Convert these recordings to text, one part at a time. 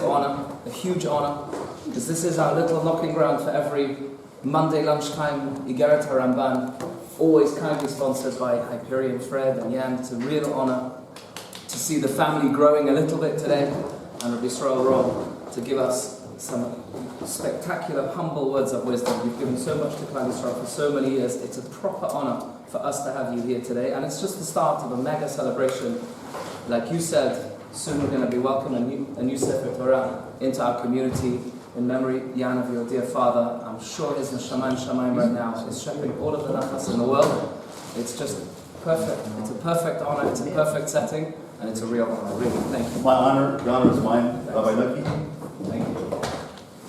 massive honor, a huge honor, because this is our little knocking ground for every Monday lunchtime. Igeret Haramban, always kindly sponsored by Hyperion, Fred and Jan. It's a real honor to see the family growing a little bit today, and Rabbi Yisrael Ron to give us some spectacular, humble words of wisdom. You've given so much to Klal Yisrael for so many years. It's a proper honor for us to have you here today, and it's just the start of a mega celebration. Like you said, soon we're going to be welcoming a new Sefer Torah into our community in memory, Jan, of your dear father. I'm sure his Neshamayim Shamayim right now is shepherding all of the nachas in the world. It's just perfect. It's a perfect honor. It's a perfect setting, and it's a real honor. Really, thank you. My honor, the honor is mine, Rabbi Nuki. Thank you.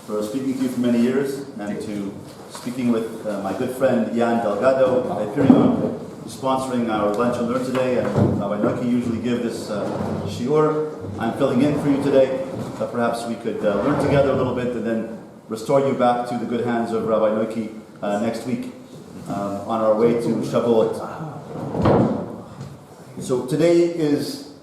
For speaking to you for many years, and to speaking with my good friend Jan Delgado, Hyperion, sponsoring our lunch and learn today, and Rabbi Nuki usually give this shiur. I'm filling in for you today, but perhaps we could learn together a little bit and then restore you back to the good hands of Rabbi Nuki next week on our way to Shavuot. So today is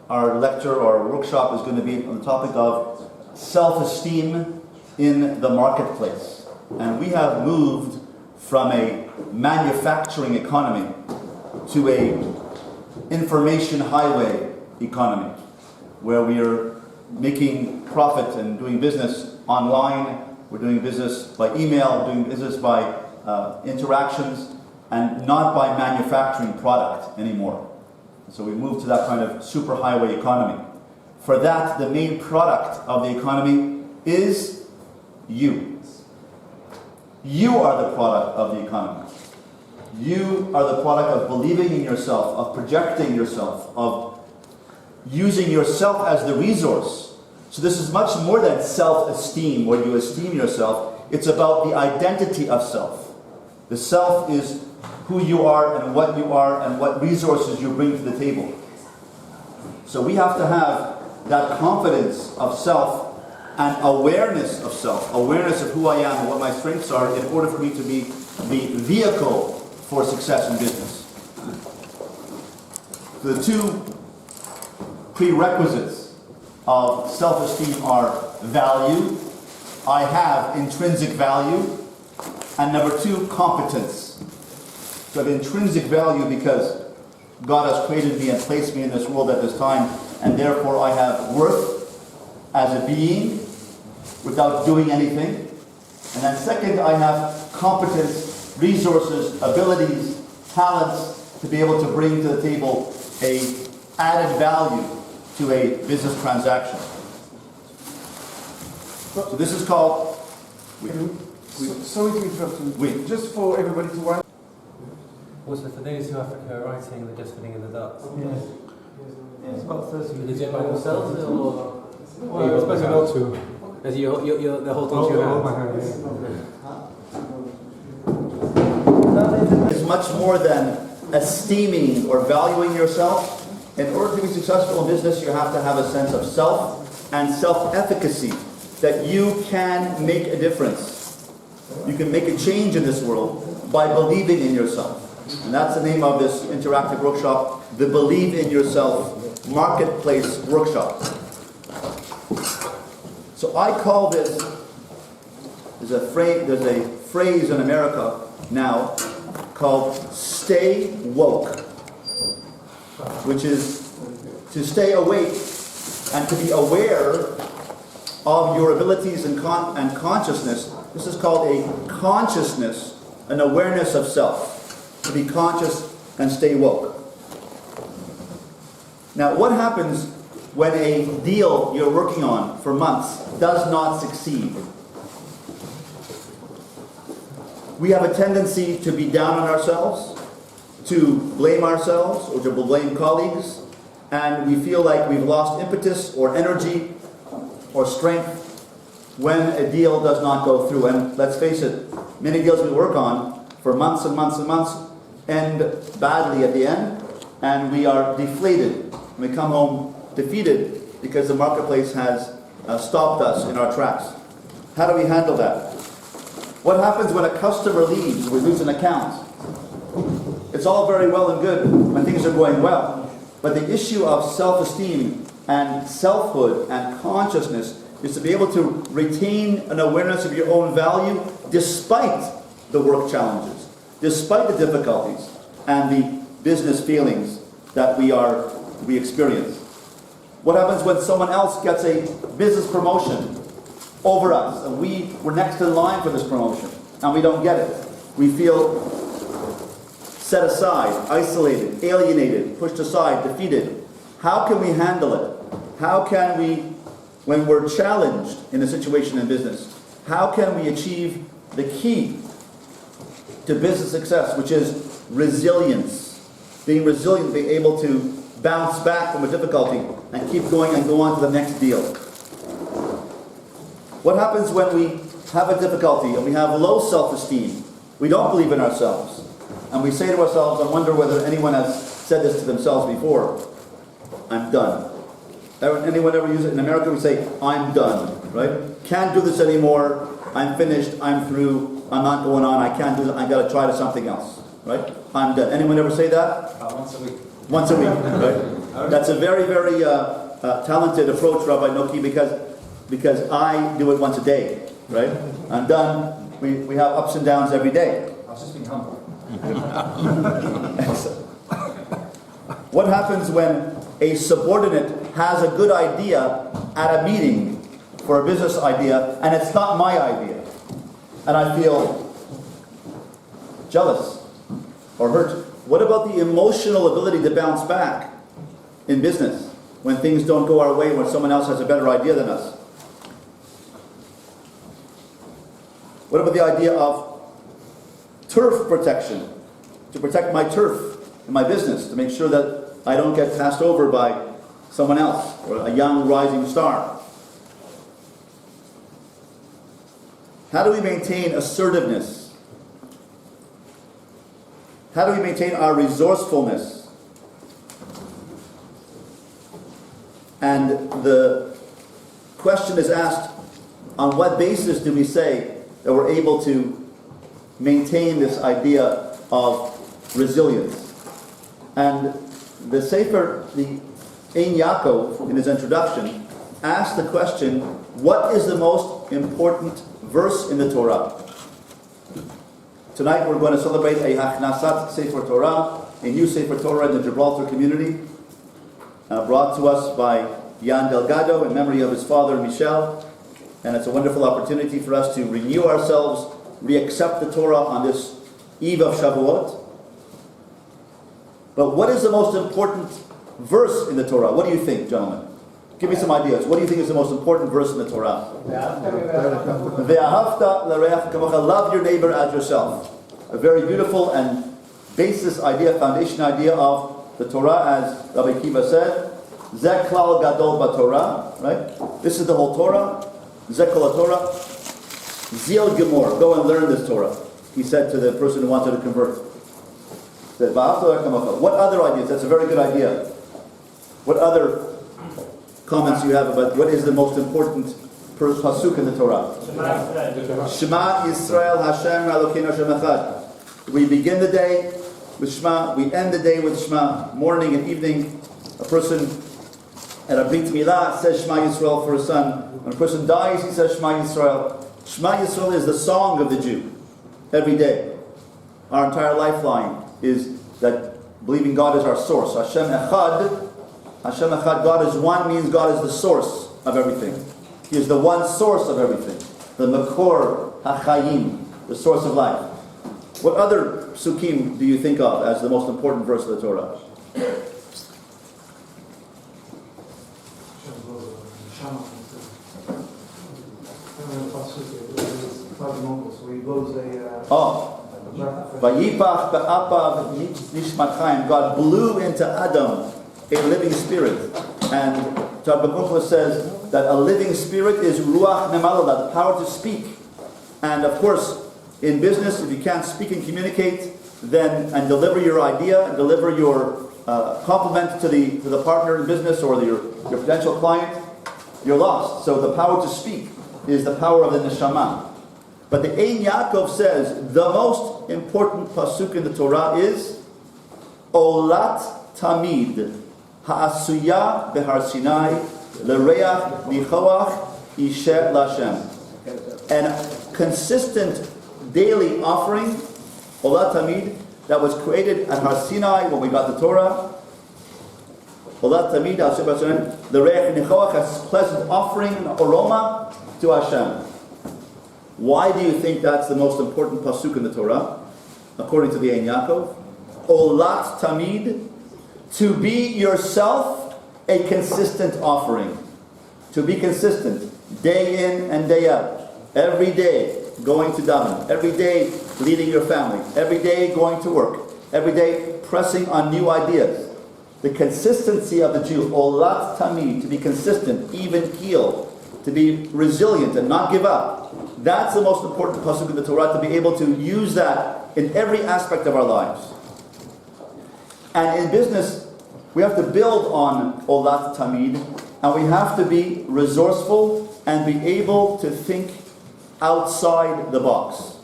our lecture or workshop is going to be on the topic of self-esteem in the marketplace. And we have moved from a manufacturing economy to a information highway economy, where we are making profit and doing business online. We're doing business by email, doing business by interactions, and not by manufacturing product anymore. So we moved to that kind of superhighway economy. For that, the main product of the economy is you. You are the product of the economy. You are the product of believing in yourself, of projecting yourself, of using yourself as the resource. So this is much more than self-esteem, where you esteem yourself. It's about the identity of self. The self is who you are and what resources you bring to the table. So we have to have that confidence of self and awareness of self, awareness of who I am and what my strengths are, in order for me to be the vehicle for success in business. The two prerequisites of self-esteem are value. I have intrinsic value. And number two, competence. So I have intrinsic value because God has created me and placed me in this world at this time, and therefore I have worth as a being without doing anything. And then second, I have competence, resources, abilities, talents to be able to bring to the table a added value to a business transaction. So this is called... Sorry to interrupt you. Just for everybody to write. Also, for those who Africa are writing, they're just filling in the dots. Yes. It's about 30 minutes. Is it by themselves or? Well, it's better not to. As you the whole time your Hold hands. my hand. It's much more than esteeming or valuing yourself. In order to be successful in business, you have to have a sense of self and self-efficacy, that you can make a difference. You can make a change in this world by believing in yourself. And that's the name of this interactive workshop, the Believe in Yourself Marketplace Workshop. So I call this, there's a phrase in America now called stay woke, which is to stay awake and to be aware of your abilities and consciousness. This is called a consciousness, an awareness of self. To be conscious and stay woke. Now, what happens when a deal you're working on for months does not succeed? We have a tendency to be down on ourselves, to blame ourselves, or to blame colleagues, and we feel like we've lost impetus or energy or strength when a deal does not go through. And let's face it, many deals we work on for months and months and months end badly at the end, and we are deflated. We come home defeated because the marketplace has stopped us in our tracks. How do we handle that? What happens when a customer leaves? We lose an account. It's all very well and good when things are going well, but the issue of self-esteem and selfhood and consciousness is to be able to retain an awareness of your own value despite the work challenges, despite the difficulties and the business feelings that we experience. What happens when someone else gets a business promotion over us and we're next in line for this promotion and we don't get it? We feel set aside, isolated, alienated, pushed aside, defeated. How can we handle it? How can we, when we're challenged in a situation in business, how can we achieve the key to business success, which is resilience? Being resilient, being able to bounce back from a difficulty and keep going and go on to the next deal. What happens when we have a difficulty and we have low self-esteem? We don't believe in ourselves. And we say to ourselves, I wonder whether anyone has said this to themselves before, I'm done. Anyone ever use it? In America we say, I'm done, right? Can't do this anymore, I'm finished, I'm through, I'm not going on, I can't do this, I gotta try to something else, right? I'm done. Anyone ever say that? Once a week. Once a week, right? That's a very, very talented approach, Rabbi Noki, because I do it once a day, right? I'm done. We have ups and downs every day. I was just being humble. What happens when a subordinate has a good idea at a meeting for a business idea and it's not my idea? And I feel jealous or hurt. What about the emotional ability to bounce back in business when things don't go our way, when someone else has a better idea than us? What about the idea of turf protection? To protect my turf in my business, to make sure that I don't get passed over by someone else or a young rising star. How do we maintain assertiveness? How do we maintain our resourcefulness? And the question is asked, on what basis do we say that we're able to maintain this idea of resilience? And the Sefer, the Ein Yaakov, in his introduction, asked the question, what is the most important verse in the Torah? Tonight we're going to celebrate a Hachnasat Sefer Torah, a new Sefer Torah in the Gibraltar community, brought to us by Jan Delgado in memory of his father Michel. And it's a wonderful opportunity for us to renew ourselves, re-accept the Torah on this eve of Shavuot. But what is the most important verse in the Torah? What do you think, gentlemen? Give me some ideas. What do you think is the most important verse in the Torah? Ve'ahavta l'reach kamocha, love your neighbor as yourself. A very beautiful and basis idea, foundation idea of the Torah, as Rabbi Kiva said. Zeh klal gadol b'Torah, right? This is the whole Torah. Zeh kol Torah. Zil gemor, go and learn this Torah, he said to the person who wanted to convert. He said, what other ideas? That's a very good idea. What other comments do you have about what is the most important pasuk in the Torah? Shema Yisrael Hashem Elokeinu Hashem Echad. We begin the day with Shema, we end the day with Shema, morning and evening. A person at a Brit Milah says Shema Yisrael for a son. When a person dies, he says Shema Yisrael. Shema Yisrael is the song of the Jew every day. Our entire lifeline is that believing God is our source. Hashem Echad, God is one, means God is the source of everything. He is the one source of everything. The Makor HaChayim, the source of life. What other psukim do you think of as the most important verse of the Torah? Vayipach ba'apav nishmat chaim. God blew into Adam a living spirit. And Rabbi says that a living spirit is ruach nemalala, the power to speak. And of course, in business, if you can't speak and communicate, then and deliver your idea and deliver your compliment to the partner in business or your potential client, you're lost. So the power to speak is the power of the neshama. But the Ein Yaakov says the most important pasuk in the Torah is Olat Tamid. ha'asuya behar Sinai l'reach nichoach isher l'Hashem. And consistent daily offering, Olat Tamid, that was created at Har Sinai when we got the Torah. Olat Tamid, l'reach nichoach, a pleasant offering, an aroma to Hashem. Why do you think that's the most important pasuk in the Torah? According to the Ein Yaakov, Olat Tamid, to be yourself a consistent offering. To be consistent, day in and day out. Every day going to daven. Every day leading your family. Every day going to work. Every day pressing on new ideas. The consistency of the Jew, Olat Tamid, to be consistent, even keel, to be resilient and not give up. That's the most important pasuk in the Torah, to be able to use that in every aspect of our lives. And in business, we have to build on Olat Tamid, and we have to be resourceful and be able to think outside the box.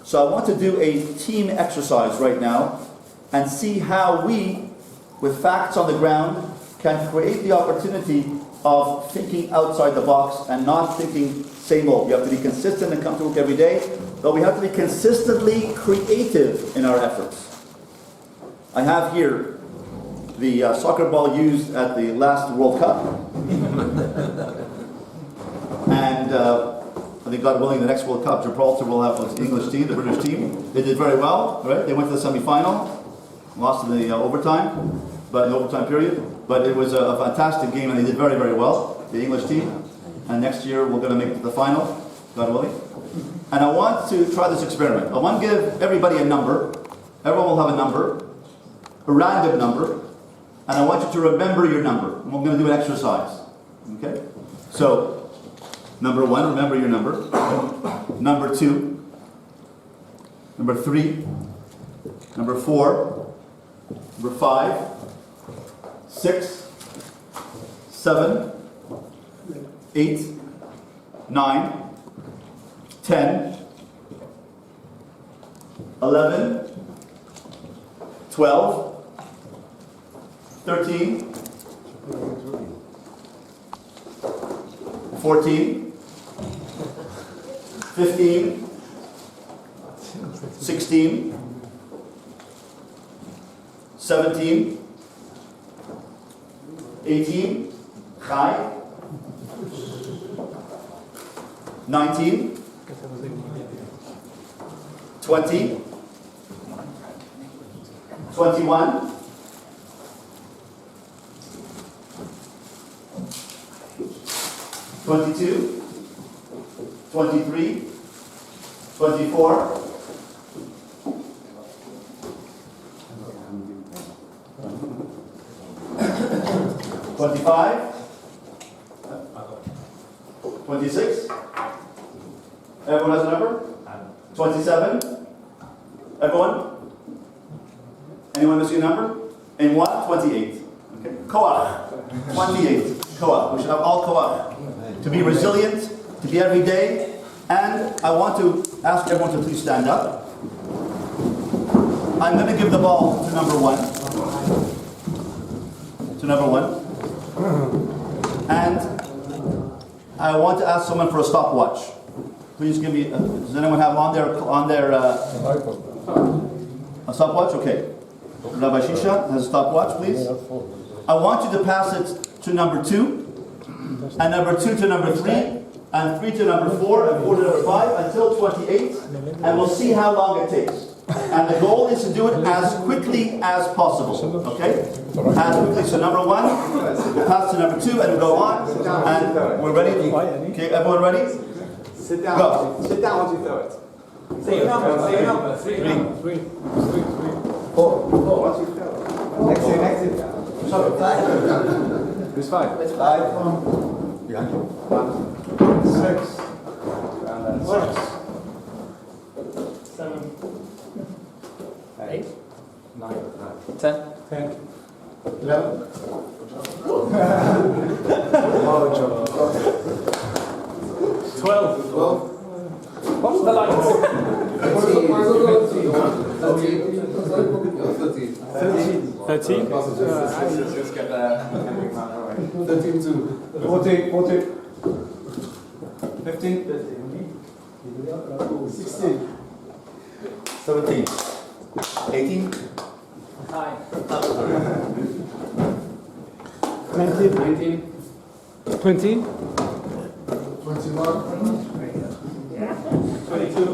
So I want to do a team exercise right now and see how we, with facts on the ground, can create the opportunity of thinking outside the box and not thinking same old. You have to be consistent and come to work every day, but we have to be consistently creative in our efforts. I have here the soccer ball used at the last World Cup. And I think, God willing, the next World Cup, Gibraltar will have the English team, the British team. They did very well, right? They went to the semi-final, lost in the overtime, but in the overtime period. But it was a fantastic game, and they did very, very well, the English team. And next year we're going to make it to the final, God willing. And I want to try this experiment. I want to give everybody a number. Everyone will have a number, a random number, and I want you to remember your number. And we're going to do an exercise. Okay? So, number 1, remember your number. Number 2, number 3, number 4, number 5, 6, 7, 8, 9, 10, 11, 12, 13, 14, 15, 16, 17, 18, Chai, 19, 20, 21, 22, 23, 24, 25, 26. Everyone has a number? 27. Everyone? Anyone missing a number? And what? 28. Okay. Koach. 28. Koach. We should have all koach. To be resilient, to be every day. And I want to ask everyone to please stand up. I'm going to give the ball to number 1. To number 1. And I want to ask someone for a stopwatch. Please give me. Does anyone have on their a stopwatch? Okay. Rabbi Shisha has a stopwatch, please. I want you to pass it to number 2, and number 2 to number 3, and 3 to number 4, and 4 to number 5 until 28, and we'll see how long it takes. And the goal is to do it as quickly as possible. Okay? As quickly. So number 1, we'll pass to number 2, and we'll go on. And we're ready. Okay, everyone ready? Sit down. Go. Sit down once you throw it. Say your number. Say your number. 3, 4. Once you throw it. Next to next to. Sorry. 5. Who's 5? It's 5. Behind you. 6. 7. 8. 9. 10. 11. Watch the lights. 13. 13? Let's get there. 13-2. 14. 15. 16. 17. 18. 19. 20? 21. 22.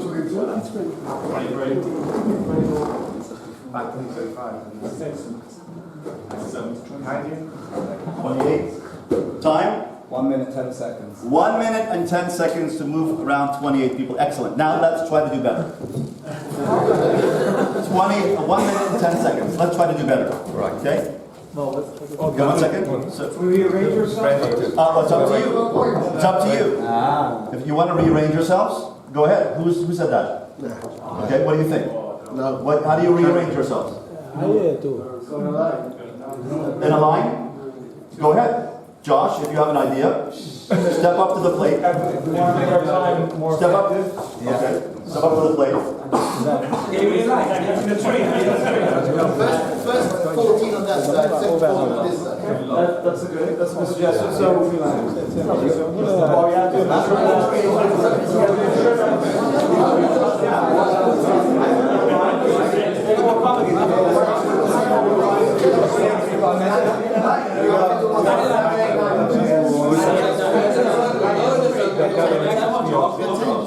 28. Time? 1 minute, 10 seconds. 1 minute and 10 seconds to move around 28 people. Excellent. Now let's try to do better. 1 minute and 10 seconds. Let's try to do better. Right. Okay? Okay, 1 second. So, Rearrange yourself. it's up to you. It's up to you. If you want to rearrange yourselves, go ahead. Who said that? Okay, what do you think? No. How do you rearrange yourselves? In a line? Go ahead. Josh, if you have an idea, step up to the plate. Step up. Okay. Step up to the plate. First 14 on that side, second 14 on this side. That's a good suggestion. So,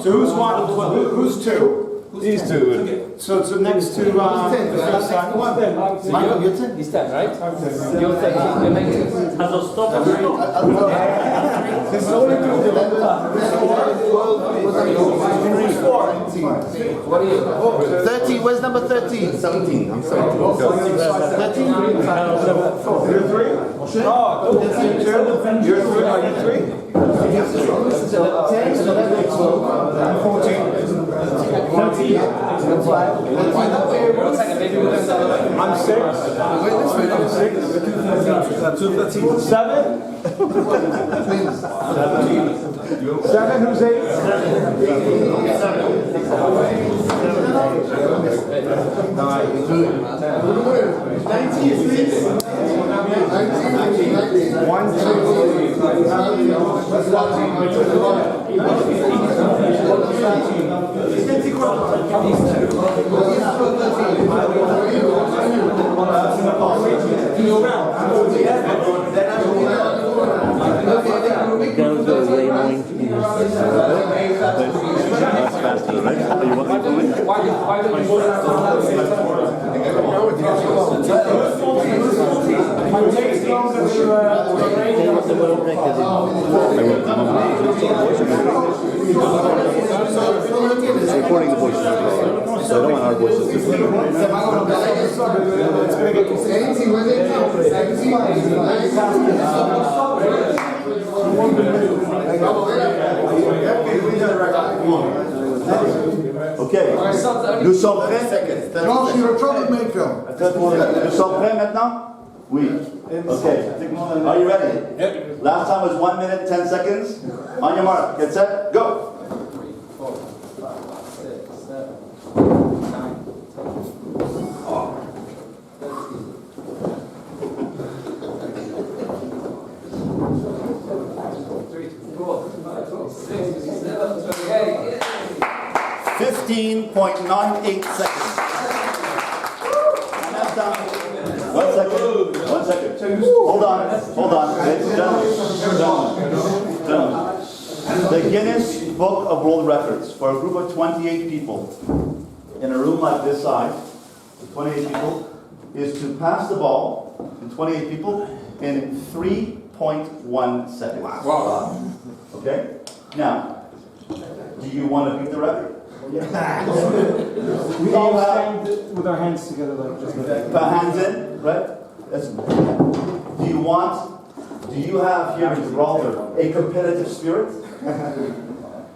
So who's one? Who's two? these two. So next to the first side. Michael, you're 10. He's 10, right? You're 13, you're 19. This is only two. What are you? 13, where's number 13? 17, I'm sorry. 13? You're three? Oh, you're three. Are you three? 10, 11, 12, 14. 13. I'm 6. I'm 6. 7. 7. Who's 8? It's recording the voices, so I don't want our voices to Okay. Nous sommes prêts? Josh, you're a troublemaker. Nous sommes prêts maintenant? Oui. Okay. Are you ready? Yep. Last time was 1 minute, 10 seconds. On your mark. Get set. Go. 4, 5, 6, 7, 9, 10, 15.98 seconds. That's done. 1 second. 1 second. Hold on. Ladies and gentlemen. The Guinness Book of World Records for a group of 28 people in a room like this size, 28 people, is to pass the ball to 28 people in 3.1 seconds. Wow. Okay? Now, do you want to beat the record? We all stand with our hands together like this. Put hands in, right? Do you have here in Gibraltar a competitive spirit?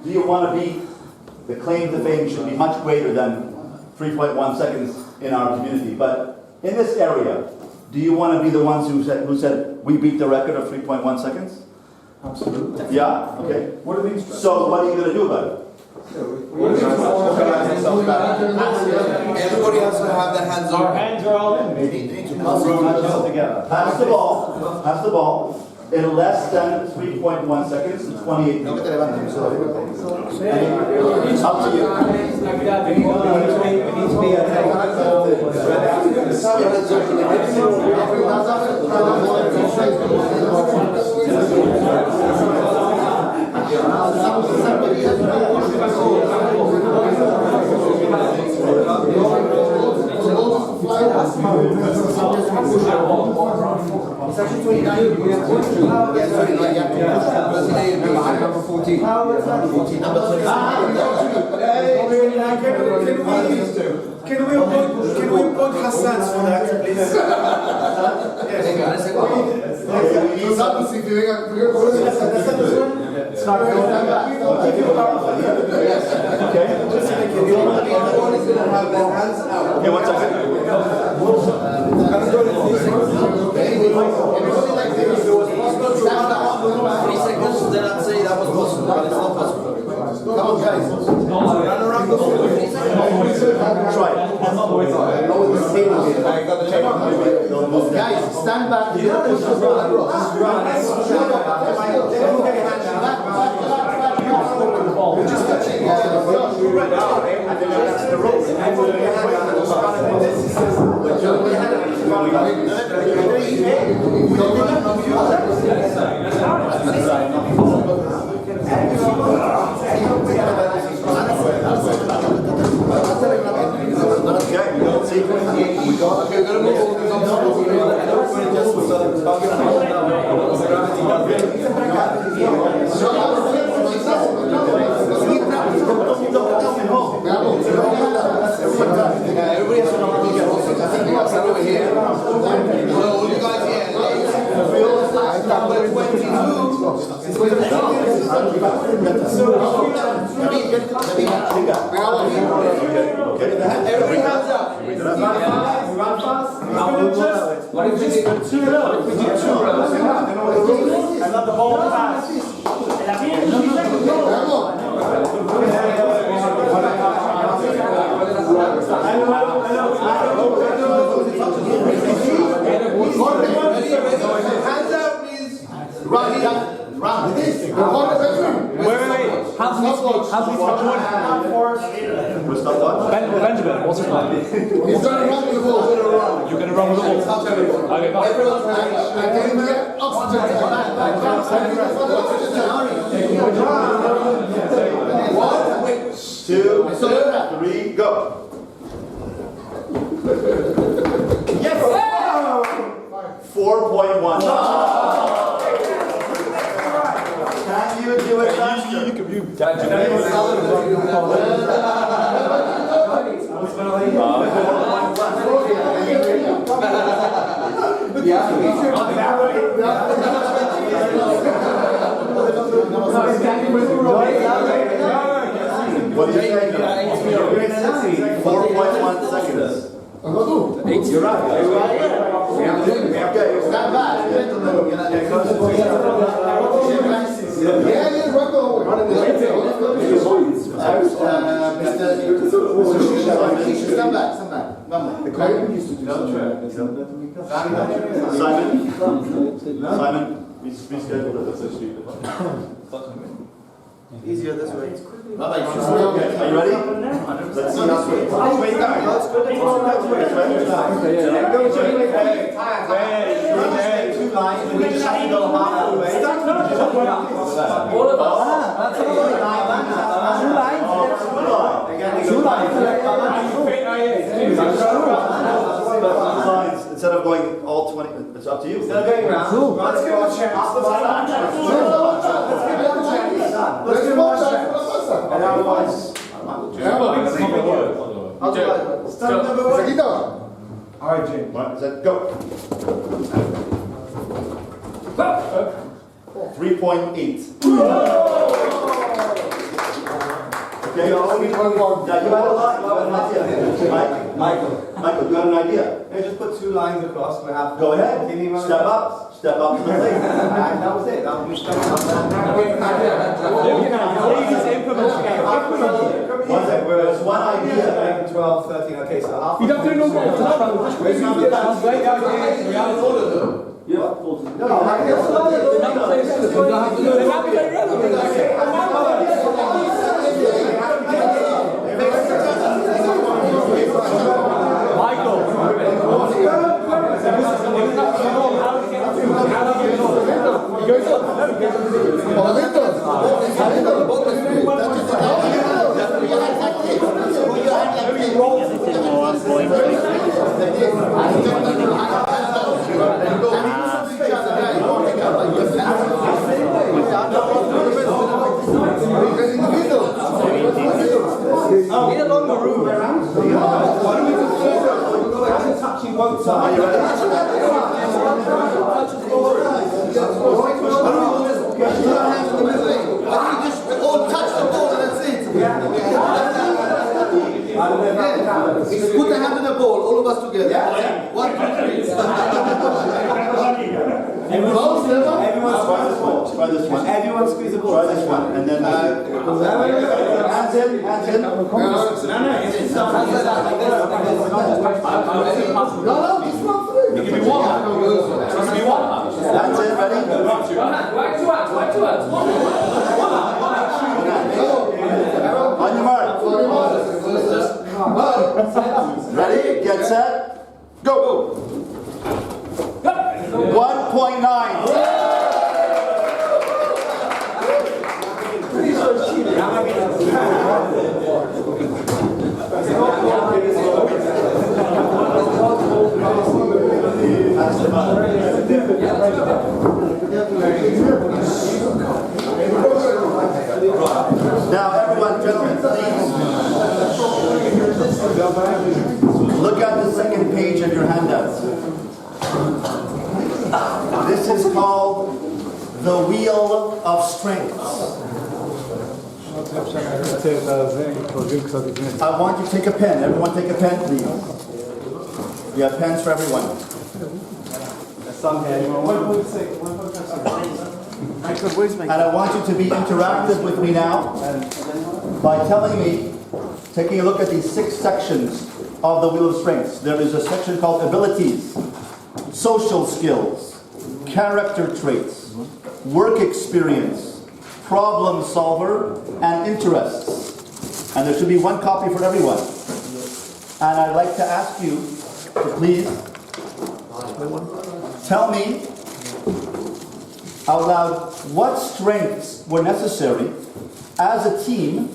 Do you want to be, the claim to fame should be much greater than 3.1 seconds in our community, but in this area, do you want to be the ones who said we beat the record of 3.1 seconds? Absolutely. Yeah? Okay. What are these? So what are you going to do about it? Everybody has to have their hands up. Our hands are all in, baby. Pass the ball. Pass the ball. In less than 3.1 seconds, 28. No que te levantes, solo. Up to you. It's actually 29. Yeah, 29. Number 14. Number Can we appoint Hassans for that, please? Okay. Okay, 1 second. Then I'd say that was possible, but it's not possible. Come on, guys. Run around the floor. Try it. Guys, stand back. Just touching. Everybody has to know who you're also. I think you guys are over here. Hello, all you guys here. Number 22. Everybody hands up. Run fast. What if we do 2 rows? And let the ball pass. Hands out, please. Run. This. Wait. How's this Benjamin, what's his name? He's going to run with the ball. You're going to run with the ball. Okay, bye. Everyone's oxygen. 2, 3, go. Yes! 4.1. Can you do it faster? What do you say? 4.1 seconds. You're right. Okay, stand back. Stand back. Simon, reschedule easier this way. Are you ready? Let's see how sweet. All of us. Instead of going all 20, it's up to you. Let's give him a chance. Let's give him a chance. And otherwise, stand number 1. All right, Jim. Set, go. 3.8. Okay, Okay. Yeah, you had a line. You had an idea. Michael, you had an idea. Yeah, just put 2 lines across. We have Go ahead. Step up. Step up to the plate. That was it. That was There's one idea. 11, 12, 13. Okay, so half. You don't do no more. Where's number? In a longer room. Touching both sides. Put a hand in the ball, all of us together. Yeah. 1, 2, 3. Everyone try this one. Everyone squeeze the ball. Try this one. And then hands in, hands in. It can be one. Hands in, ready? On your mark. Ready, get set, go. 1.9. Now, everyone, gentlemen, please look at the second page of your handouts. This is called the Wheel of Strengths. I want you to take a pen. Everyone take a pen, please. We have pens for everyone. Some here. And I want you to be interactive with me now by telling me, taking a look at these 6 sections of the Wheel of Strengths. There is a section called abilities, social skills, character traits, work experience, problem solver, and interests. And there should be one copy for everyone. And I'd like to ask you to please tell me out loud what strengths were necessary as a team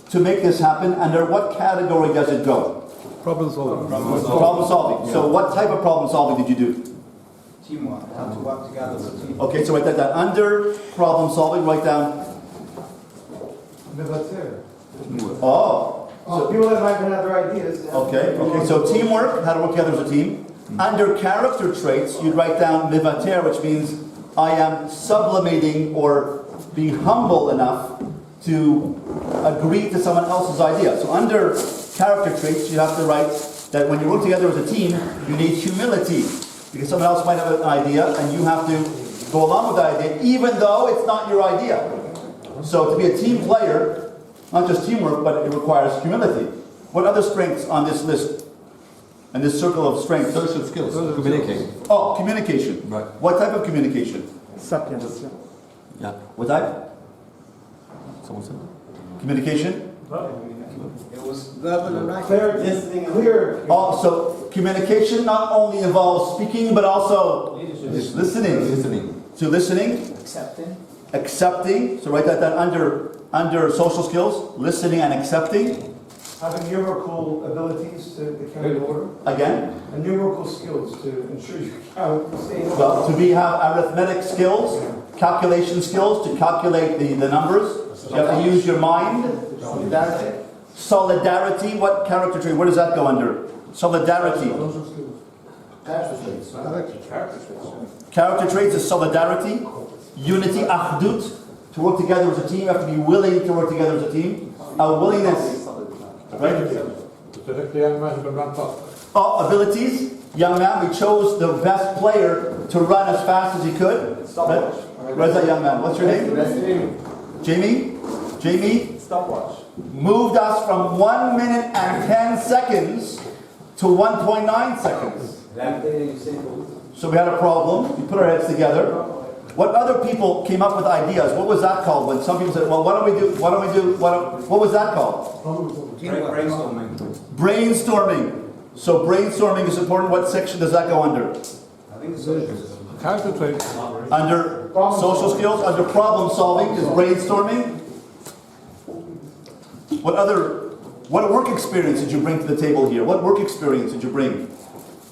to make this happen, and under what category does it go? Problem solving. Problem solving. So what type of problem solving did you do? Teamwork. How to work together as a team. Okay, so write that down. Under problem solving, write down. Oh. So people that might have their ideas. Okay, so teamwork, how to work together as a team. Under character traits, you'd write down mivater, which means I am sublimating or being humble enough to agree to someone else's idea. So under character traits, you have to write that when you work together as a team, you need humility. Because someone else might have an idea and you have to go along with that idea, even though it's not your idea. So to be a team player, not just teamwork, but it requires humility. What other strengths on this list? And this circle of strengths? Social skills. Communicating. Oh, communication. Right. What type of communication? Yeah. What type? Someone said. Communication? It was Clear, clear. Oh, so communication not only involves speaking, but also listening. Listening. So listening, accepting. So write that down under social skills, listening and accepting. Having numerical abilities to carry order. Again, And numerical skills to ensure you can stay in order. well, to have arithmetic skills, calculation skills, to calculate the numbers. You have to use your mind. Solidarity, what character trait? Where does that go under? Solidarity. Character traits is solidarity, unity, achdut. To work together as a team, you have to be willing to work together as a team. a willingness, right? The young man can run fast. Abilities, young man, we chose the best player to run as fast as he could. Right? Where's that young man? What's your name? Jamie? Jamie? Stopwatch. Moved us from 1 minute and 10 seconds to 1.9 seconds. So we had a problem. We put our heads together. What other people came up with ideas? What was that called? When some people said, well, what don't we do? What was that called? Brainstorming. Brainstorming. So brainstorming is important. What section does that go under? I think it's character traits. Under social skills, under problem solving is brainstorming. What work experience did you bring to the table here? What work experience did you bring?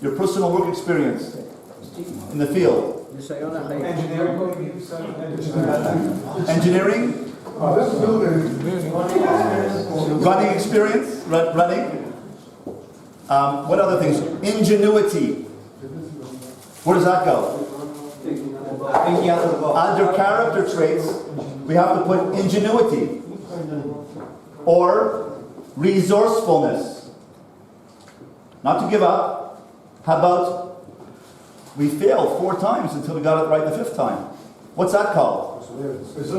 Your personal work experience in the field. Engineering? Running experience? Running? What other things? Ingenuity. Where does that go? Under character traits, we have to put ingenuity or resourcefulness. Not to give up. How about we failed 4 times until we got it right the 5th time? What's that called?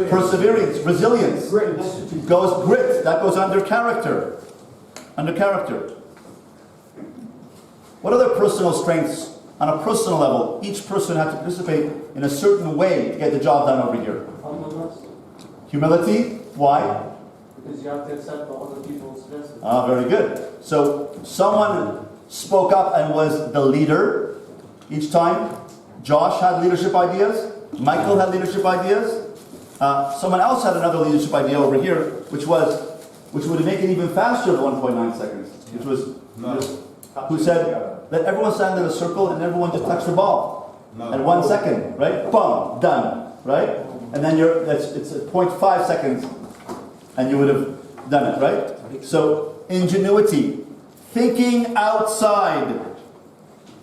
Perseverance. Resilience. Goes grit. That goes under character. Under character. What other personal strengths on a personal level? Each person had to participate in a certain way to get the job done over here. Humility. Why? Because you have to accept what other people suggest. Ah, very good. So someone spoke up and was the leader each time. Josh had leadership ideas. Michael had leadership ideas. Someone else had another leadership idea over here, which would make it even faster than 1.9 seconds. Which was who said, let everyone stand in a circle and everyone just touch the ball. At 1 second, right? Boom, done, right? And then it's 0.5 seconds, and you would have done it, right? So ingenuity, thinking outside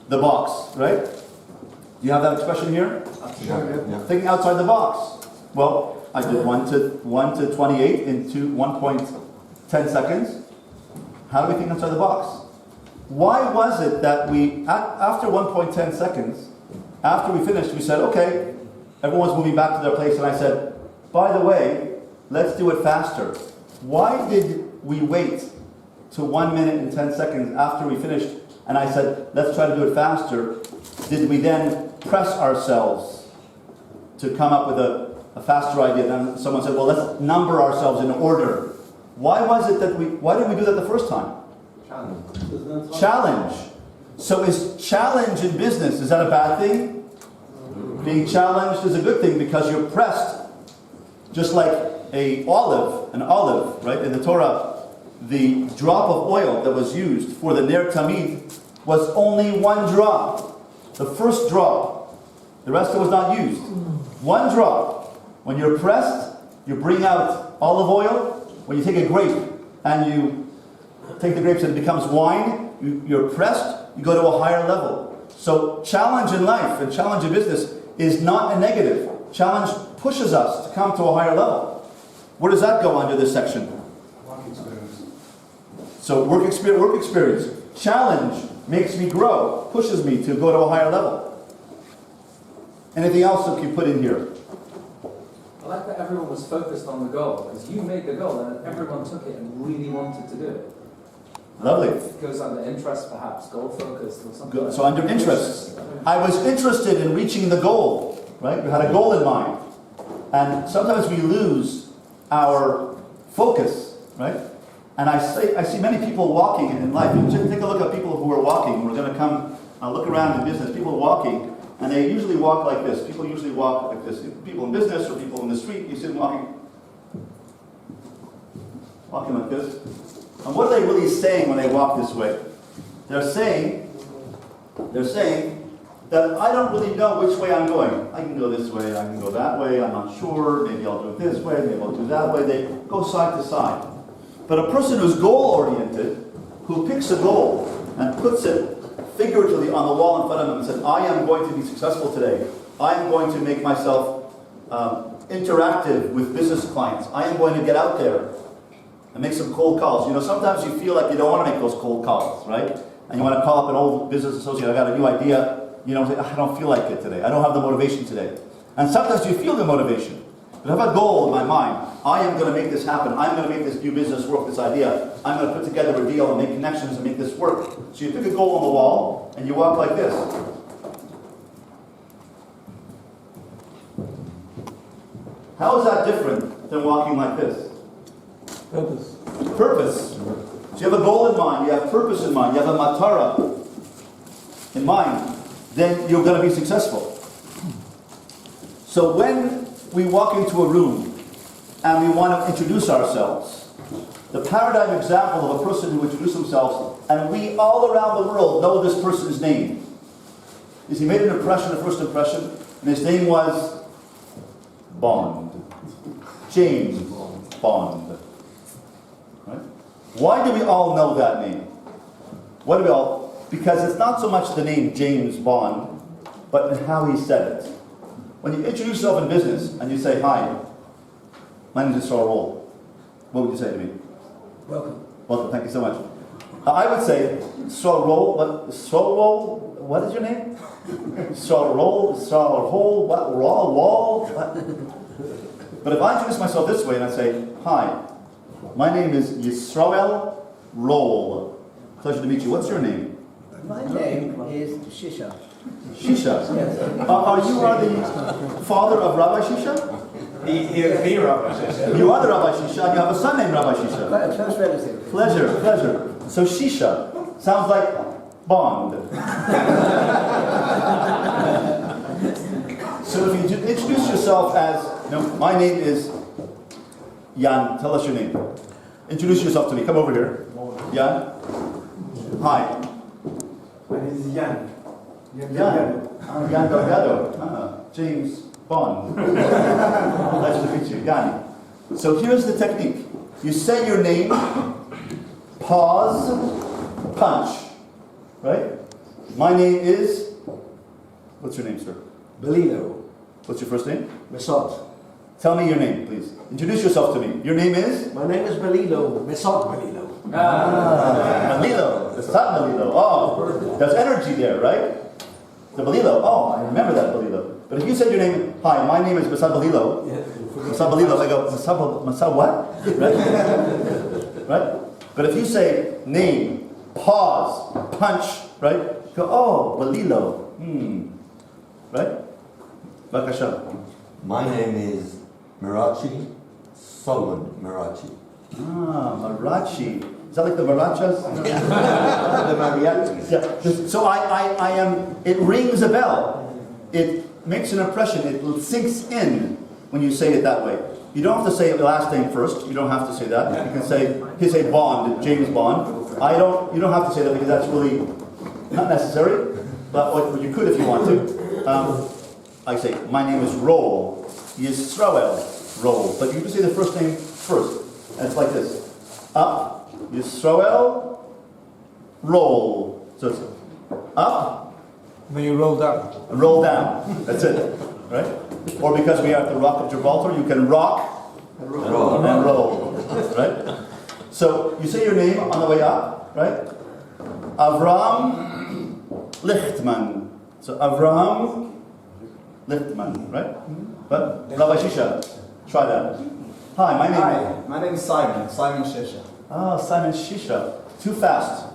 the box, right? Do you have that expression here? Yeah. Thinking outside the box. Well, I did 1 to 28 into 1.10 seconds. How do we think outside the box? Why was it that we, after 1.10 seconds, after we finished, we said, okay, everyone's moving back to their place, and I said, by the way, let's do it faster. Why did we wait to 1 minute and 10 seconds after we finished, and I said, let's try to do it faster? Did we then press ourselves to come up with a faster idea? Then someone said, well, let's number ourselves in order. Why did we do that the first time? Challenge. So is challenge in business, is that a bad thing? Being challenged is a good thing because you're pressed. Just like an olive, right? In the Torah, the drop of oil that was used for the Ner Tamid was only 1 drop. The first drop. The rest was not used. 1 drop. When you're pressed, you bring out olive oil. When you take a grape and you take the grapes and it becomes wine, you're pressed, you go to a higher level. So challenge in life and challenge in business is not a negative. Challenge pushes us to come to a higher level. Where does that go under this section? Work experience. So work experience. Challenge makes me grow, pushes me to go to a higher level. Anything else that you put in here? I like that everyone was focused on the goal, because you made the goal and everyone took it and really wanted to do it. Lovely. It goes under interest, perhaps, goal focused or something. Good. So under interest, I was interested in reaching the goal, right? We had a goal in mind. And sometimes we lose our focus, right? And I see many people walking in life. You just take a look at people who are walking. We're going to come look around in business. People walking, and they usually walk like this. People usually walk like this. People in business or people in the street, you see them walking like this. And what are they really saying when they walk this way? They're saying that I don't really know which way I'm going. I can go this way, I can go that way, I'm not sure, maybe I'll do it this way, maybe I'll do that way. They go side to side. But a person who's goal-oriented, who picks a goal and puts it figuratively on the wall in front of him and says, I am going to be successful today. I am going to make myself interactive with business clients. I am going to get out there. and make some cold calls. You know, sometimes you feel like you don't want to make those cold calls, right? And you want to call up an old business associate, I got a new idea, you know, I don't feel like it today. I don't have the motivation today. And sometimes you feel the motivation. But I have a goal in my mind. I am going to make this happen. I'm going to make this new business work, this idea. I'm going to put together a deal and make connections and make this work. So you pick a goal on the wall and you walk like this. How is that different than walking like this? Purpose. Purpose. So you have a goal in mind, you have purpose in mind, you have a matara in mind, then you're going to be successful. So when we walk into a room and we want to introduce ourselves, the paradigm example of a person who introduces themselves, and we all around the world know this person's name, is he made an impression, a first impression, and his name was Bond. James Bond. Right? Why do we all know that name? Why do we all? Because it's not so much the name James Bond, but in how he said it. When you introduce yourself in business and you say, "Hi, my name is Saul," what would you say to me? Welcome. Welcome, thank you so much. I would say, Saul, what is your name? Saul, what, Wall? But if I introduce myself this way and I say, "Hi, my name is Yisrael Roll. Pleasure to meet you. What's your name?" My name is Shisha. Shisha. Yes. Are you the father of Rabbi Shisha? He is the Rabbi Shisha. You are the Rabbi Shisha, and you have a son named Rabbi Shisha. Quite a close relative. Pleasure. So Shisha sounds like Bond. So if you introduce yourself as, my name is Jan. Tell us your name. Introduce yourself to me. Come over here. Jan. Hi. My name is Jan. Jan. Jan Delgado. James Bond. Pleasure to meet you. Jan. So here's the technique. You say your name, pause, punch. Right? My name is, what's your name, sir? Belino. What's your first name? Mesot. Tell me your name, please. Introduce yourself to me. Your name is? My name is Belino. Mesot Belino. Belilo. It's not Belilo. Oh, there's energy there, right? The Belilo. Oh, I remember that Belilo. But if you said your name, "Hi, my name is Masa Belilo." Masa Belilo. I go, Masa what? Right? Right? But if you say name, pause, punch, right? Go, oh, Belilo. Right? Bakasha. My name is Mirachi, Solomon Mirachi. Marachi. Is that like the marachas? The mariachis. Yeah. So I am, it rings a bell. It makes an impression. It sinks in when you say it that way. You don't have to say the last name first. You don't have to say that. You can say Bond, James Bond. You don't have to say that because that's really not necessary. But you could if you want to. I say, my name is Roll. Yisrael Roll. But you can say the first name first. And it's like this. Up, Yisrael, roll. So it's up. Then you roll down. Roll down. That's it. Right? Or because we are at the Rock of Gibraltar, you can rock and roll. Right? So you say your name on the way up, right? Avram Lichtman. So Avram Lichtman, right? But Rabbi Shisha, try that. Hi, My name is Simon. Simon Shisha. Ah, Simon Shisha. Too fast.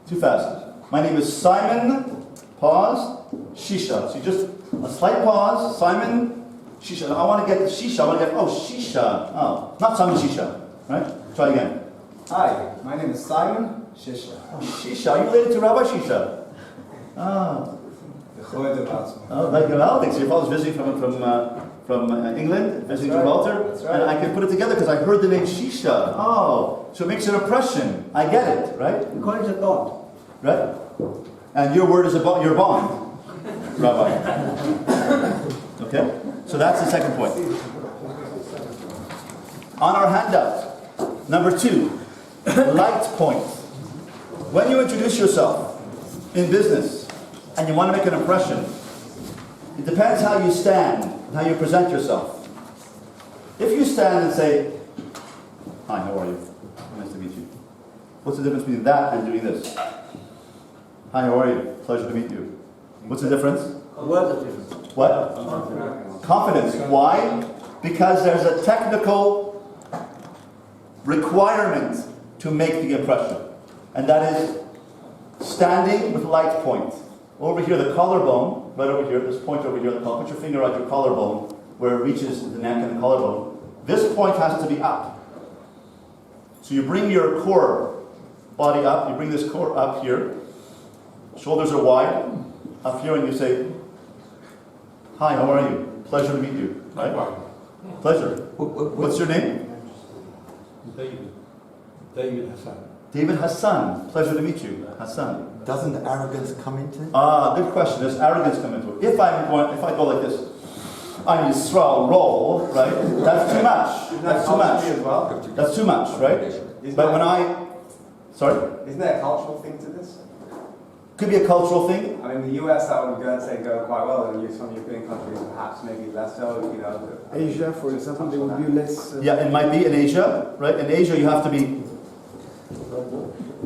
Too fast. My name is Simon, pause, Shisha. So just a slight pause, Simon, Shisha. Now I want to get the Shisha. I want to get, Shisha. Oh, not Simon Shisha. Right? Try again. Hi, my name is Simon Shisha. Oh, Shisha. Are you related to Rabbi Shisha? Ah. Oh, like Gibraltar. So your father's visiting from England, visiting Gibraltar, That's right. and I can put it together because I heard the name Shisha. Oh, so it makes an impression. I get it, right? According to God. Right? And your word is about your bond, Rabbi. Okay? So that's the second point. On our handout, number 2, light point. When you introduce yourself in business and you want to make an impression, it depends how you stand and how you present yourself. If you stand and say, Hi, how are you? Nice to meet you. What's the difference between that and doing this? Hi, how are you? Pleasure to meet you. What's the difference? Words are different. What? Confidence. Why? Because there's a technical requirement to make the impression. And that is standing with light point. Over here, the collarbone, right over here, this point over here, put your finger on your collarbone where it reaches the neck and the collarbone. This point has to be up. So you bring your core body up, you bring this core up here. Shoulders are wide, up here, and you say, hi, how are you? Pleasure to meet you. Right? Pleasure. What's your name? David. David Hassan. David Hassan. Pleasure to meet you. Hassan. Doesn't arrogance come into it? Good question. Does arrogance come into it? If I go like this, I'm Yisrael, roll, right? That's too much. That's too much. That's too much, right? But when sorry? Isn't there a cultural thing to this? Could be a cultural thing. I mean, the US, that would go quite well, and some European countries perhaps maybe less so, you know. Asia, for example, they would be less. Yeah, it might be in Asia, right? In Asia, you have to be.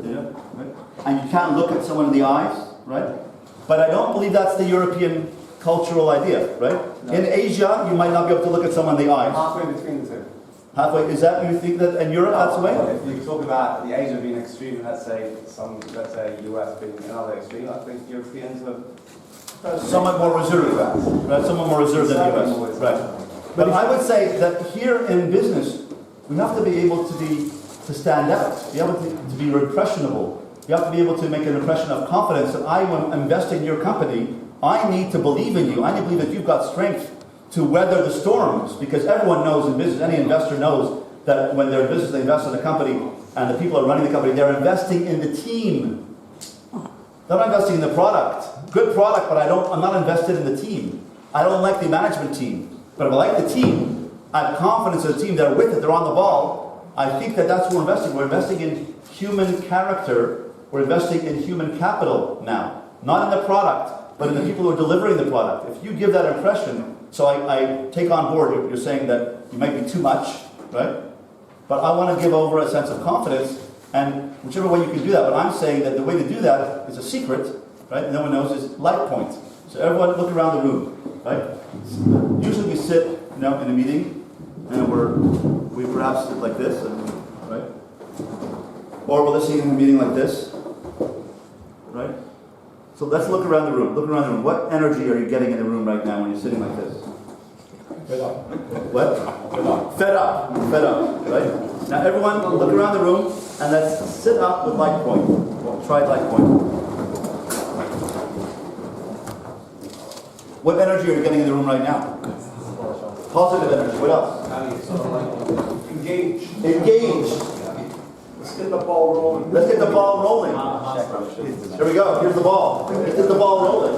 Yeah, right? And you can't look at someone in the eyes, right? But I don't believe that's the European cultural idea, right? No. In Asia, you might not be able to look at someone in the eyes. Halfway between the two. Halfway, is that you think that in Europe that's the way? If you talk about the Asia being extreme, let's say US being another extreme, I think Europeans are Somewhat more reserved, right? Somewhat more reserved than the US, right? But I would say that here in business, we have to be able to stand out, be able to be impressionable. You have to be able to make an impression of confidence that I am investing in your company. I need to believe in you. I need to believe that you've got strength to weather the storms, because everyone knows in business, any investor knows that when they're in business, they invest in the company, and the people are running the company, they're investing in the team. They're not investing in the product. Good product, but I'm not invested in the team. I don't like the management team. But if I like the team, I have confidence in the team, they're with it, they're on the ball. I think that that's what we're investing. We're investing in human character. We're investing in human capital now. Not in the product, but in the people who are delivering the product. If you give that impression, so I take on board, you're saying that you might be too much, right? But I want to give over a sense of confidence, and whichever way you can do that. But I'm saying that the way to do that is a secret, right? No one knows, is light point. So everyone look around the room, right? Usually we sit, in a meeting, and we perhaps sit like this, right? Or we're listening in a meeting like this, right? So let's look around the room. Look around the room. What energy are you getting in the room right now when you're sitting like this? Fed up. What? Fed up. Fed up. Fed up, right? Now everyone look around the room and let's sit up with light point. Try light point. What energy are you getting in the room right now? Positive energy. What else? engage. Engaged. Let's get the ball rolling. Let's get the ball rolling. Here we go. Here's the ball. Let's get the ball rolling.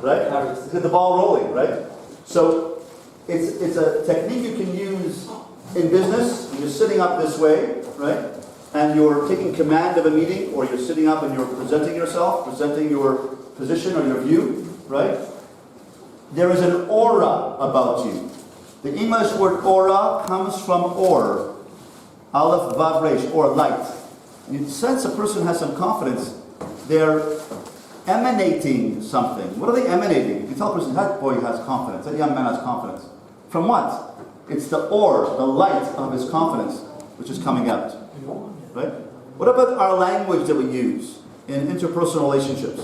Right? Let's get the ball rolling, right? So it's a technique you can use in business. You're sitting up this way, right? And you're taking command of a meeting, or you're sitting up and you're presenting yourself, presenting your position or your view, right? There is an aura about you. The English word aura comes from or. Aleph, Vav, Resh, or light. You sense a person has some confidence. They're emanating something. What are they emanating? You can tell a person, that boy has confidence, that young man has confidence. From what? It's the or, the light of his confidence, which is coming out. Right? What about our language that we use in interpersonal relationships?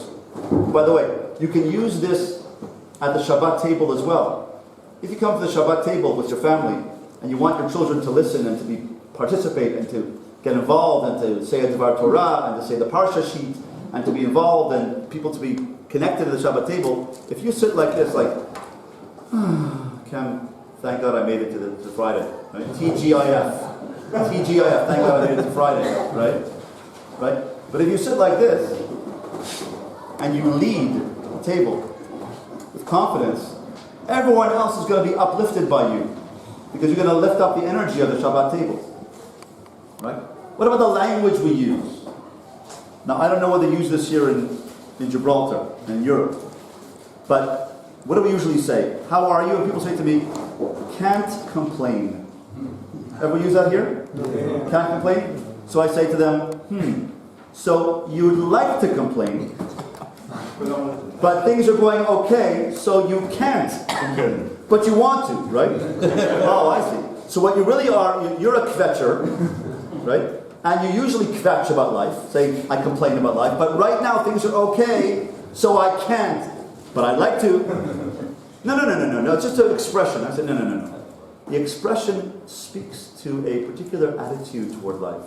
By the way, you can use this at the Shabbat table as well. If you come to the Shabbat table with your family and you want your children to listen and to participate and to get involved and to say a Dvar Torah and to say the Parsha sheet and to be involved and people to be connected to the Shabbat table, if you sit like this, like, thank God I made it to Friday, right? TGIF. TGIF, thank God I made it to Friday, right? Right? But if you sit like this and you lead the table with confidence, everyone else is going to be uplifted by you because you're going to lift up the energy of the Shabbat table. Right? What about the language we use? Now, I don't know whether they use this here in Gibraltar, in Europe, but what do we usually say? How are you? And people say to me, can't complain. Ever use that here? Can't complain? So I say to them, so you'd like to complain, but things are going okay, so you can't complain. But you want to, right? Oh, I see. So what you really are, you're a kvetcher, right? And you usually kvetch about life, saying, I complain about life, but right now things are okay, so I can't. But I'd like to. No, it's just an expression. I said, no. The expression speaks to a particular attitude toward life.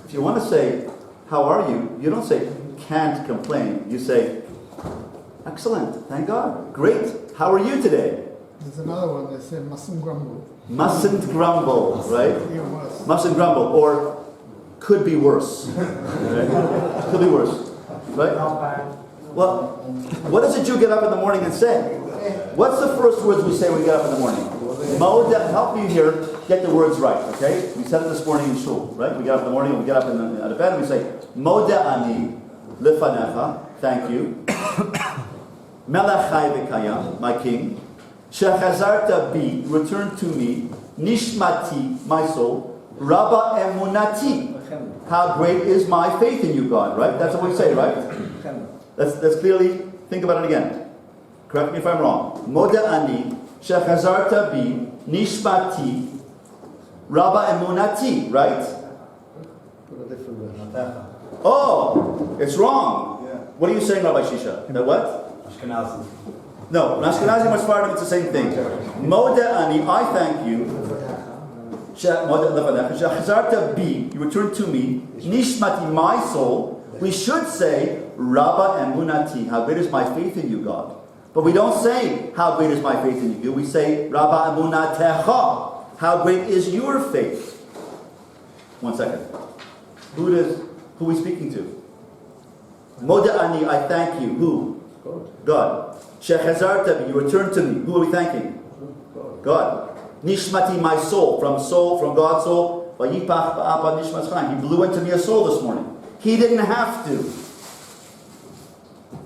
If you want to say, how are you? You don't say, can't complain. You say, excellent, thank God. Great, how are you today? There's another one that says, mustn't grumble. Mustn't grumble, right? Even worse. Mustn't grumble, or could be worse. Right? Could be worse, right? Well, what does a Jew get up in the morning and say? What's the first words we say when we get up in the morning? Moda, help me here, get the words right, okay? We said it this morning in shul, right? We get up in the morning, we get up out of bed, and we say, Moda ani lefanecha, thank you. Melech chai v'kayam, my king. Shechazarta bi, return to me. Nishmati, my soul. Rabba emunati, how great is my faith in you, God, right? That's what we say, right? Let's clearly think about it again. Correct me if I'm wrong. Moda ani, shechazarta bi, nishmati, rabba emunati, right? Oh, it's wrong. Yeah. What are you saying, Rabbi Shisha? That what? Ashkenazi. No, in Ashkenazi and Sephardim it's the same thing. Moda ani, I thank you. Shechazarta bi, you return to me. Nishmati, my soul. We should say, Rabba emunati, how great is my faith in you, God. But we don't say, how great is my faith in you. We say, Rabba emunatecha, how great is your faith. 1 second. Who are we speaking to? Moda ani, I thank you. Who? God. Shechazarta bi, you return to me. Who are we thanking? God. Nishmati, my soul, from God's soul. Vayipach ba'apa nishmas chaim. He blew into me a soul this morning. He didn't have to.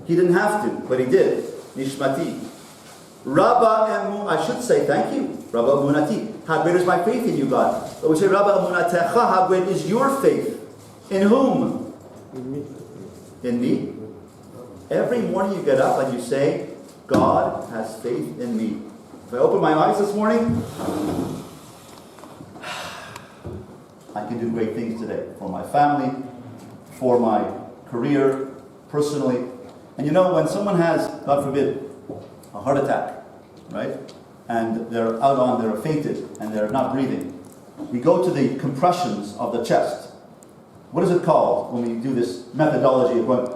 He didn't have to, but he did. Nishmati. Rabba emu, I should say thank you. Rabba emunati. How great is my faith in you, God? But we say Rabba emunatecha, how great is your faith? In whom? In me. In me? Every morning you get up and you say, God has faith in me. If I open my eyes this morning, I can do great things today for my family, for my career, personally. And you know, when someone has, God forbid, a heart attack, right? And they're fainted, and they're not breathing. We go to the compressions of the chest. What is it called when we do this methodology of going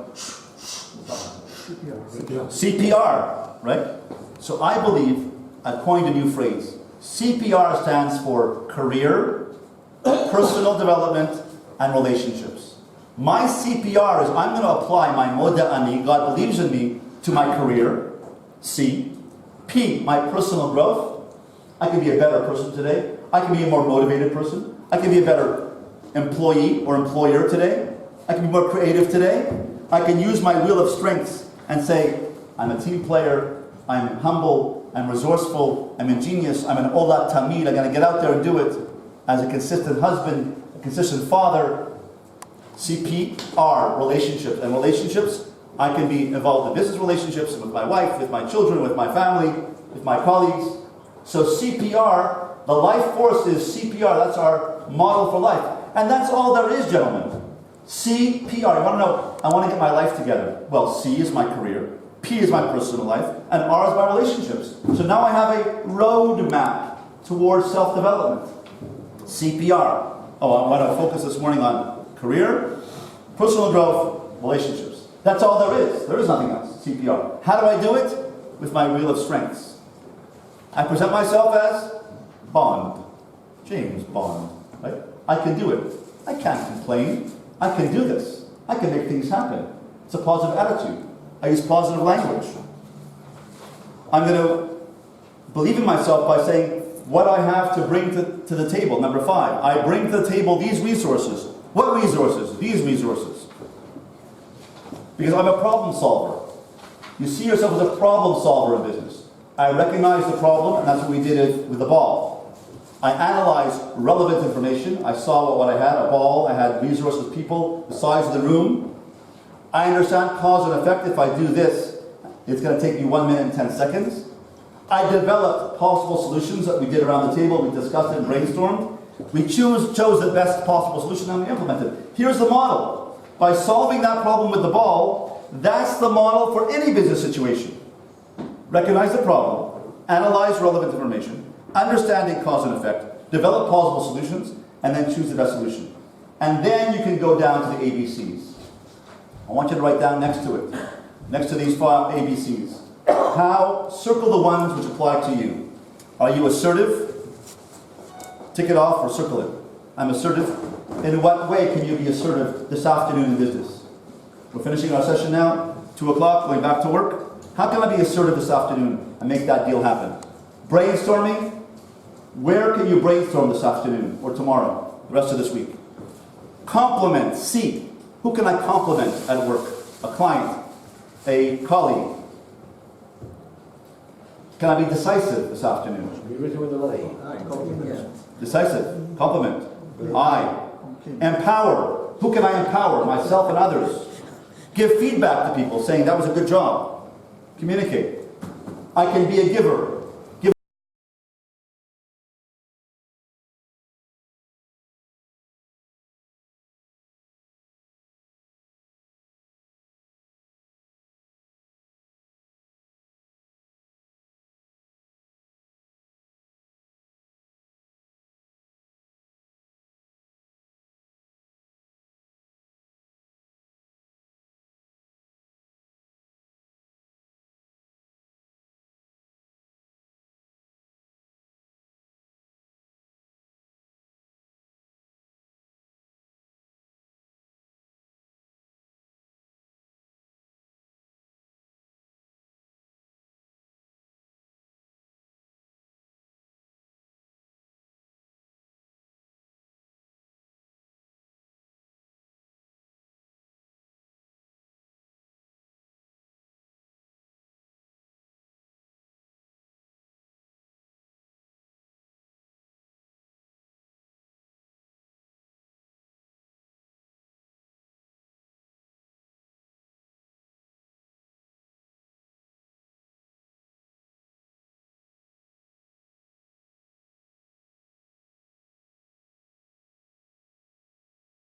CPR, right? So I believe I coined a new phrase. CPR stands for career, personal development, and relationships. My CPR is I'm going to apply my moda ani, God believes in me, to my career. C. P, my personal growth. I can be a better person today. I can be a more motivated person. I can be a better employee or employer today. I can be more creative today. I can use my wheel of strengths and say, I'm a team player, I'm humble, I'm resourceful, I'm ingenious, I'm an olat tamid, I'm going to get out there and do it as a consistent husband, a consistent father. CPR, relationships. And relationships, I can be involved in business relationships with my wife, with my children, with my family, with my colleagues. So CPR, the life force is CPR, that's our model for life. And that's all there is, gentlemen. CPR, you want to know, I want to get my life together. Well, C is my career, P is my personal life, and R is my relationships. So now I have a roadmap towards self-development. CPR. Oh, I want to focus this morning on career, personal growth, relationships. That's all there is. There is nothing else. CPR. How do I do it? With my wheel of strengths. I present myself as Bond. James Bond. Right? I can do it. I can't complain. I can do this. I can make things happen. It's a positive attitude. I use positive language. I'm going to believe in myself by saying what I have to bring to the table. Number 5, I bring to the table these resources. What resources? These resources. Because I'm a problem solver. You see yourself as a problem solver in business. I recognize the problem, and that's what we did with the ball. I analyze relevant information. I saw what I had, a ball, I had resources, people, the size of the room. I understand cause and effect. If I do this, it's going to take me 1 minute and 10 seconds. I developed possible solutions that we did around the table. We discussed it, brainstormed. We chose the best possible solution and we implemented. Here's the model. By solving that problem with the ball, that's the model for any business situation. Recognize the problem, analyze relevant information, understanding cause and effect, develop plausible solutions, and then choose the best solution. And then you can go down to the ABCs. I want you to write down next to it, next to these 5 ABCs. How, circle the ones which apply to you. Are you assertive? Tick it off or circle it. I'm assertive. In what way can you be assertive this afternoon in business? We're finishing our session now, 2 o'clock, going back to work. How can I be assertive this afternoon and make that deal happen? Brainstorming. Where can you brainstorm this afternoon or tomorrow, the rest of this week? Compliment. C. Who can I compliment at work? A client, a colleague. Can I be decisive this afternoon? Be written with a lay. Decisive. Compliment. I. Empower. Who can I empower? Myself and others. Give feedback to people saying that was a good job. Communicate. I can be a giver.